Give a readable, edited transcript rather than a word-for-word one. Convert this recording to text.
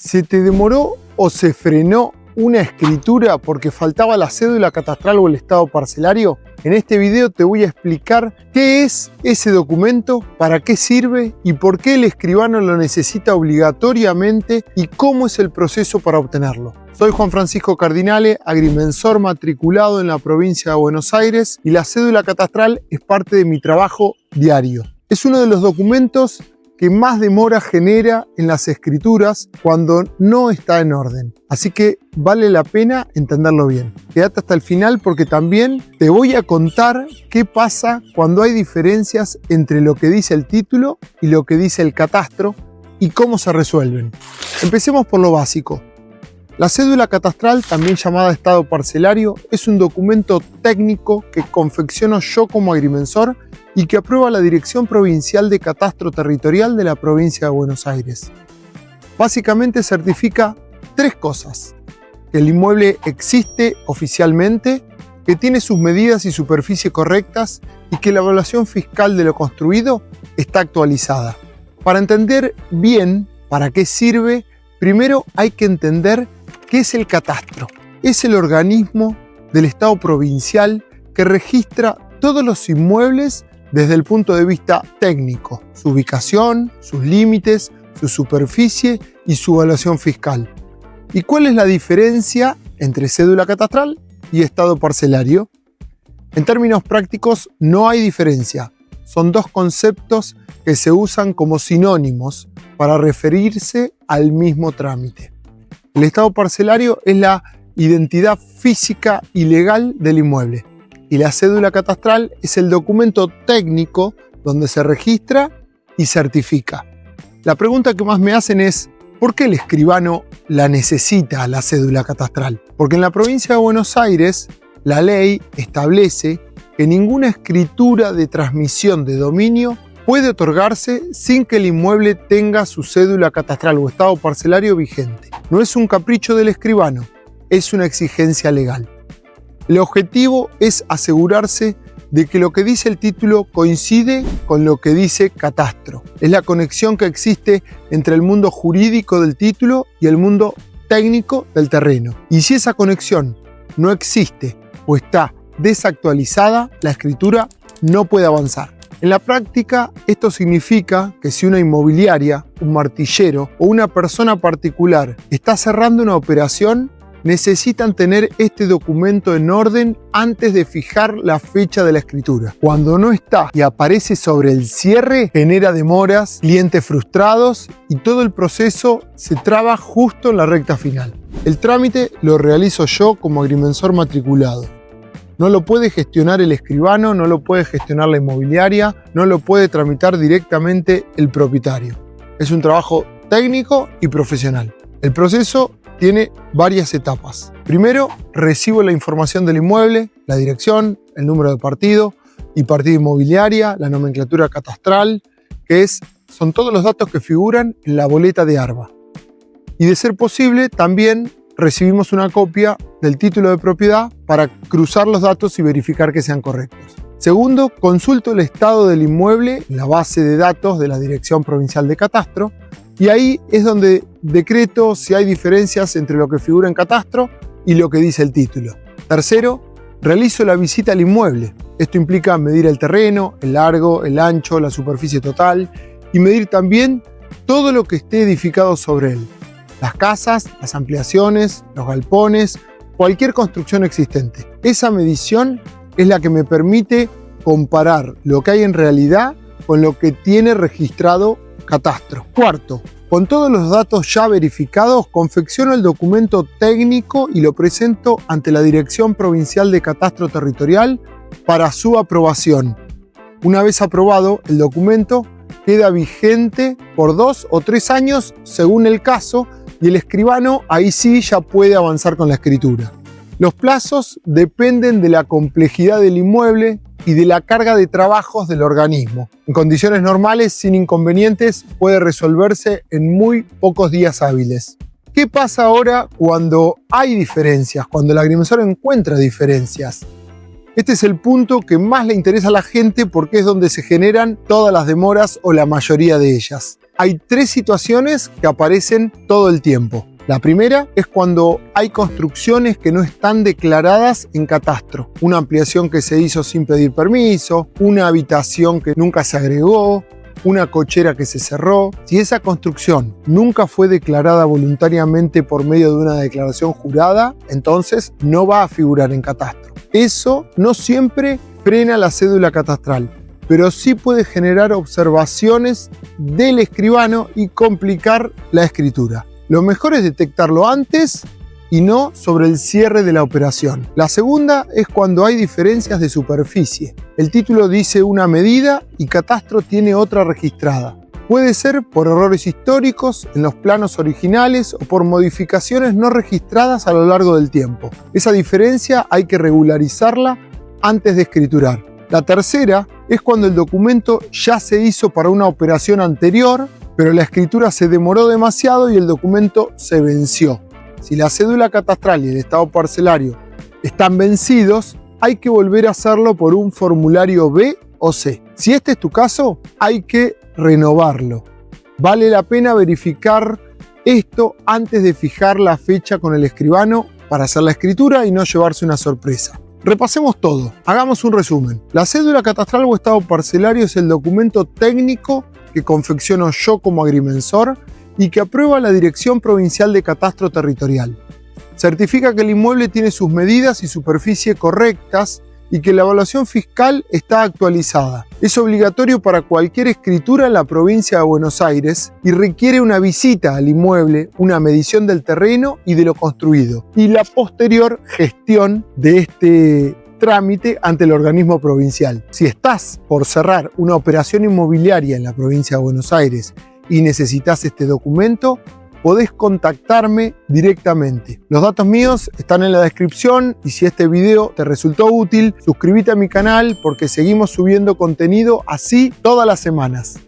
¿Se te demoró o se frenó una escritura porque faltaba la cédula catastral o el estado parcelario? En este video te voy a explicar qué es ese documento, para qué sirve y por qué el escribano lo necesita obligatoriamente y cómo es el proceso para obtenerlo. Soy Juan Francisco Cardinale, agrimensor matriculado en la provincia de Buenos Aires, y la cédula catastral es parte de mi trabajo diario. Es uno de los documentos que más demora genera en las escrituras cuando no está en orden. Así que vale la pena entenderlo bien. Quédate hasta el final porque también te voy a contar qué pasa cuando hay diferencias entre lo que dice el título y lo que dice el catastro y cómo se resuelven. Empecemos por lo básico. La cédula catastral, también llamada estado parcelario, es un documento técnico que confecciono yo como agrimensor y que aprueba la Dirección Provincial de Catastro Territorial de la provincia de Buenos Aires. Básicamente certifica tres cosas: que el inmueble existe oficialmente, que tiene sus medidas y superficie correctas y que la evaluación fiscal de lo construido está actualizada. Para entender bien para qué sirve, primero hay que entender qué es el catastro. Es el organismo del Estado provincial que registra todos los inmuebles desde el punto de vista técnico: su ubicación, sus límites, su superficie y su evaluación fiscal. ¿Y cuál es la diferencia entre cédula catastral y estado parcelario? En términos prácticos no hay diferencia. Son dos conceptos que se usan como sinónimos para referirse al mismo trámite. El estado parcelario es la identidad física y legal del inmueble, y la cédula catastral es el documento técnico donde se registra y certifica. La pregunta que más me hacen es: ¿por qué el escribano la necesita, la cédula catastral? Porque en la provincia de Buenos Aires la ley establece que ninguna escritura de transmisión de dominio puede otorgarse sin que el inmueble tenga su cédula catastral o estado parcelario vigente. No es un capricho del escribano, es una exigencia legal. El objetivo es asegurarse de que lo que dice el título coincide con lo que dice catastro. Es la conexión que existe entre el mundo jurídico del título y el mundo técnico del terreno. Y si esa conexión no existe o está desactualizada, la escritura no puede avanzar. En la práctica, esto significa que si una inmobiliaria, un martillero o una persona particular está cerrando una operación, necesitan tener este documento en orden antes de fijar la fecha de la escritura. Cuando no está y aparece sobre el cierre, genera demoras, clientes frustrados y todo el proceso se traba justo en la recta final. El trámite lo realizo yo como agrimensor matriculado. No lo puede gestionar el escribano, no lo puede gestionar la inmobiliaria, no lo puede tramitar directamente el propietario. Es un trabajo técnico y profesional. El proceso tiene varias etapas. Primero, recibo la información del inmueble, la dirección, el número de partido y partida inmobiliaria, la nomenclatura catastral, son todos los datos que figuran en la boleta de ARBA. Y de ser posible, también recibimos una copia del título de propiedad para cruzar los datos y verificar que sean correctos. Segundo, consulto el estado del inmueble en la base de datos de la Dirección Provincial de Catastro, y ahí es donde decreto si hay diferencias entre lo que figura en catastro y lo que dice el título. Tercero, realizo la visita al inmueble. Esto implica medir el terreno, el largo, el ancho, la superficie total y medir también todo lo que esté edificado sobre él: las casas, las ampliaciones, los galpones, cualquier construcción existente. Esa medición es la que me permite comparar lo que hay en realidad con lo que tiene registrado catastro. Cuarto, con todos los datos ya verificados, confecciono el documento técnico y lo presento ante la Dirección Provincial de Catastro Territorial para su aprobación. Una vez aprobado, el documento queda vigente por 2 o 3 años según el caso, y el escribano ahí sí ya puede avanzar con la escritura. Los plazos dependen de la complejidad del inmueble y de la carga de trabajos del organismo. En condiciones normales, sin inconvenientes, puede resolverse en muy pocos días hábiles. ¿Qué pasa ahora cuando hay diferencias, cuando el agrimensor encuentra diferencias? Este es el punto que más le interesa a la gente porque es donde se generan todas las demoras o la mayoría de ellas. hay 3 situaciones que aparecen todo el tiempo. La primera es cuando hay construcciones que no están declaradas en catastro. Una ampliación que se hizo sin pedir permiso, una habitación que nunca se agregó, una cochera que se cerró. Si esa construcción nunca fue declarada voluntariamente por medio de una declaración jurada, entonces no va a figurar en catastro. Eso no siempre frena la cédula catastral, pero sí puede generar observaciones del escribano y complicar la escritura. Lo mejor es detectarlo antes y no sobre el cierre de la operación. La segunda es cuando hay diferencias de superficie. El título dice una medida y catastro tiene otra registrada. Puede ser por errores históricos en los planos originales o por modificaciones no registradas a lo largo del tiempo. Esa diferencia hay que regularizarla antes de escriturar. La tercera es cuando el documento ya se hizo para una operación anterior, pero la escritura se demoró demasiado y el documento se venció. Si la cédula catastral y el estado parcelario están vencidos, hay que volver a hacerlo por un formulario B o C. Si este es tu caso, hay que renovarlo. Vale la pena verificar esto antes de fijar la fecha con el escribano para hacer la escritura y no llevarse una sorpresa. Repasemos todo, hagamos un resumen. La cédula catastral o estado parcelario es el documento técnico que confecciono yo como agrimensor y que aprueba la Dirección Provincial de Catastro Territorial. Certifica que el inmueble tiene sus medidas y superficie correctas y que la evaluación fiscal está actualizada. Es obligatorio para cualquier escritura en la provincia de Buenos Aires y requiere una visita al inmueble, una medición del terreno y de lo construido, y la posterior gestión de este trámite ante el organismo provincial. Si estás por cerrar una operación inmobiliaria en la provincia de Buenos Aires y necesitas este documento, podés contactarme directamente. Los datos míos están en la descripción y si este video te resultó útil, suscríbete a mi canal porque seguimos subiendo contenido así todas las semanas.